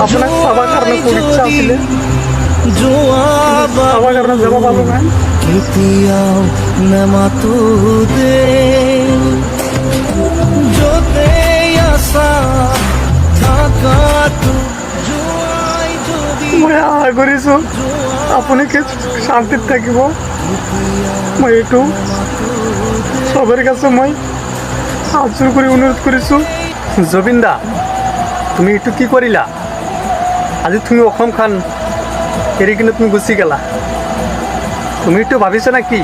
আপোনাক চাব কাৰণে খুব ইচ্ছা আছিলে, চাব কাৰণে যাব পালো নাই। কেতিয়াও নেমাতো দে য'তে আছা থাকাটো যোৱাই যদি মই আশা কৰিছোঁ আপুনি কি শান্তিত থাকিব। মই এইটো চবৰ কাছে মই হাত জোৰ কৰি অনুৰোধ কৰিছোঁ। জুবিন দা, তুমি এইটো কি কৰিলা? আজি তুমি অসমখন এৰি কিনে তুমি গুচি গেলা। তুমি এইটো ভাবিছা নেকি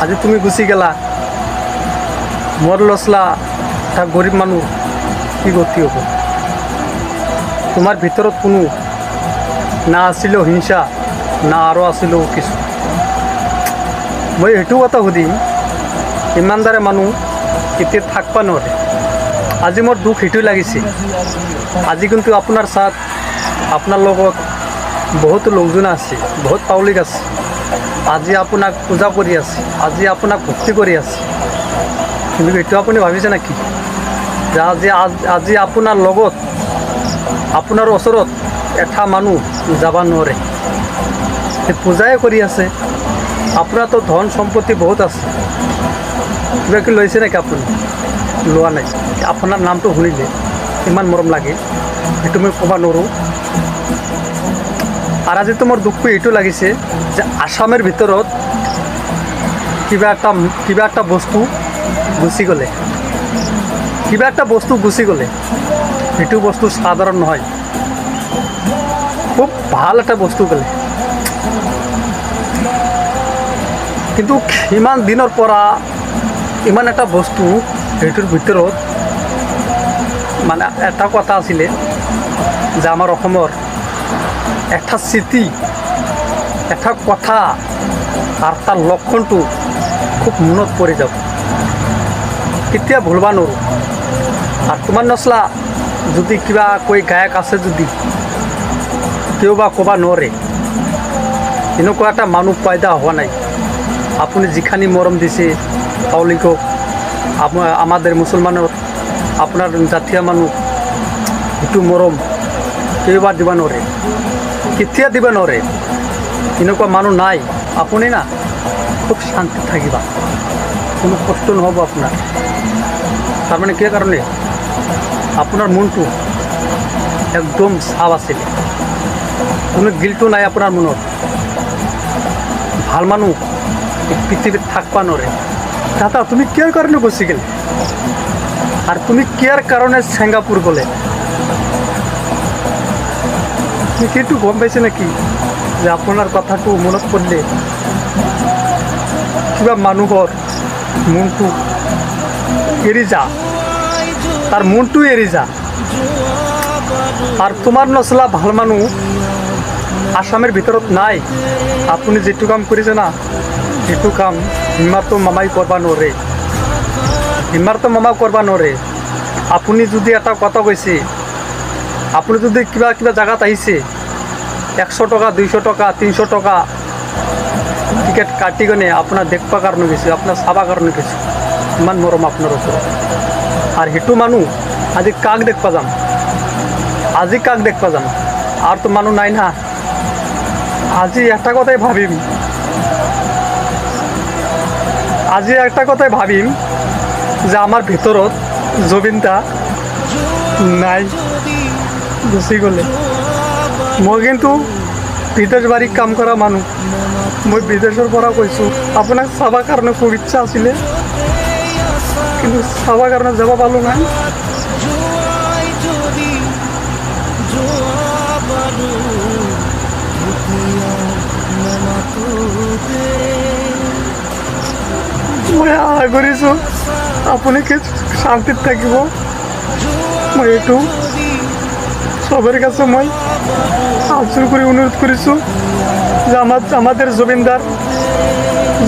আজি তুমি গুচি গেলা, মোৰ লচলা এটা গৰীব মানুহ কি গতি হ'ব? তোমাৰ ভিতৰত কোনো না আছিল হিংসা, না আৰু আছিল কিছু। মই সেইটো কথা সুধিম, ইমানদাৰে মানুহ কেতিয়া থাকিব নোৱাৰে। আজি মোৰ দুখ সেইটো লাগিছে। আজি কিন্তু আপোনাৰ চাত আপোনাৰ লগত বহুত লোকজন আছে, বহুত পাব্লিক আছে। আজি আপোনাক পূজা কৰি আছে, আজি আপোনাক ভক্তি কৰি আছে। কিন্তু এইটো আপুনি ভাবিছে নেকি যে আজি আপোনাৰ লগত আপোনাৰ ওচৰত এটা মানুহ যাব নোৱাৰে? পূজাই কৰি আছে। আপোনাৰতো ধন সম্পত্তি বহুত আছে, কিবা কি লৈছে নেকি? আপুনি লোৱা নাই। আপোনাৰ নামটো শুনিলে ইমান মৰম লাগে, সেইটো মই ক'ব নোৱাৰোঁ। আৰু আজি তোমাৰ দুখটো এইটো লাগিছে যে আসামেৰ ভিতৰত কিবা একটা বস্তু গুচি গ'লে, কিবা একটা বস্তু গুচি গ'লে সেইটো বস্তু সাধারণ নহয়, খুব ভাল একটা বস্তু গ'লে। কিন্তু ইমান দিনৰ পৰা ইমান এটা বস্তু সেইটোৰ ভিতৰত মানে এটা কথা আছিলে যে আমাৰ অসমৰ একটা স্মৃতি, এটা কথা আৰ তাৰ লক্ষণটো খুব মনত পড়ে যাব, কেতিয়া ভুলবা নোৱাৰোঁ। আর তোমার নচলা যদি কিবা কৈ গায়ক আছে, যদি কেউ বা ক'বা নোৱাৰে, এনেকুৱা এটা মানুহ পাইদা হোৱা নাই। আপুনি যিখানি মৰম দিছে পাব্লিকক, আমাদেৰ মুসলমানেৰ আপনাৰ জাতীয় মানুষ, সেইটো মৰম কেউ বা দিবা নোৱাৰে, কেতিয়া দিবা নোৱাৰে। এনেকুৱা মানুহ নাই। আপুনি না খুব শান্তি থাকিবা, কোনো কষ্ট নহ'ব আপোনাৰ। তাৰমানে কি কাৰণে আপোনাৰ মনটো একদম চাফ আছিলে, কোনো গিল্টো নাই আপোনাৰ মনত। ভাল মানুহ পৃথিৱীত থাকবা নোৱাৰে। দাদা, তুমি কিয়াৰ কাৰণে গুচি গেলে? আর তুমি কিয়ার কারণে সিঙ্গাপুর গলে? তুমি কিন্তু গম পাইছে নাকি যে আপনার কথাটো মনত পড়লে কিবা মানুহৰ মনটো এৰি যা, তাৰ মনটো এৰি যা। আৰ তোমাৰ নচলা ভাল মানুহ আসামেৰ ভিতৰত নাই। আপুনি যেটো কাম কৰিছে না, সেইটো কাম হিমাতো মামাই কৰবা নোৱাৰে, হিমাৰতো মামা কৰবা নোৱাৰে। আপুনি যদি এটা কথা কৈছে, আপুনি যদি কিবা জায়গাত আহিছে, 100 টাকা 200 টাকা 300 টাকা টিকেট কাটি কিনে আপোনাৰ দেখবা কাৰণে গৈছে, আপোনাৰ চাবা কাৰণে গৈছে, ইমান মৰম আপোনাৰ ওচৰত। আর সেইটো মানুহ আজি কাক দেখবা যাম, আজি কাক দেখবা যাম? আর তো মানুহ নাই না। আজি একটা কথাই ভাবিম, আজি একটা কথাই ভাবিম যে আমার ভিতৰত জুবিন দা নাই, গুচি গ'লে। মই কিন্তু বিদেশ বাৰীত কাম কৰা মানুহ, মই বিদেশৰ পৰা কৈছোঁ। আপোনাক চাব কাৰণে খুব ইচ্ছা আছিলে, কিন্তু চাব কাৰণে যাব পালো নাই। মই আশা কৰিছোঁ আপুনি কি শান্তিত থাকিব। মই এইটো সবাৰ কাছে মই হাত জোৰ কৰে অনুৰোধ কৰিছোঁ যে আমাদের জুবিনদার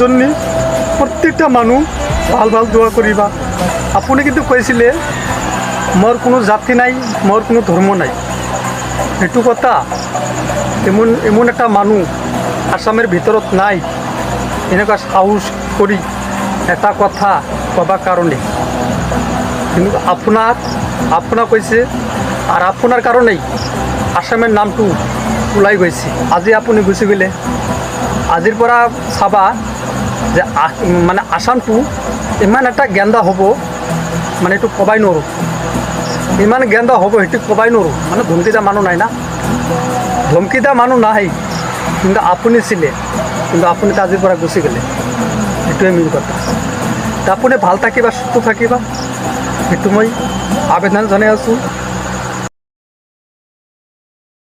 জন্য প্রত্যেকটা মানুষ ভাল ভাল দোয়া করিবা। আপনি কিন্তু কৈছিলে মোর কোনো জাতি নাই, মোর কোনো ধর্ম নাই। সেইটো কথা এমন একটা মানুষ আসামের ভিতৰত নাই, এনেকুৱা সাহস কৰি এটা কথা কবা কাৰণে। কিন্তু আপনাৰ কৈছে, আৰ আপনাৰ কাৰণেই আসামেৰ নামটো ওলাই গৈছে আজি আপুনি গুচি গ'লে আজিৰ পৰা চাবা যে মানে আসামটো ইমান এটা গেন্দা হ'ব মানে এইটো ক'বাই নোৱাৰোঁ ইমান গেন্দা হ'ব সেইটো ক'বাই নোৱাৰোঁ মানে ধমকি দিয়া মানুহ নাই না ধমকি দিয়া মানুহ নাই কিন্তু আপুনি ছিলে কিন্তু আপুনি আজিৰ পৰা গুচি গ'লে সেইটোৱে মেইন কথা তা আপুনি ভাল থাকিবা সুস্থ থাকিবা সেইটো মই আবেদন জনাই আছোঁ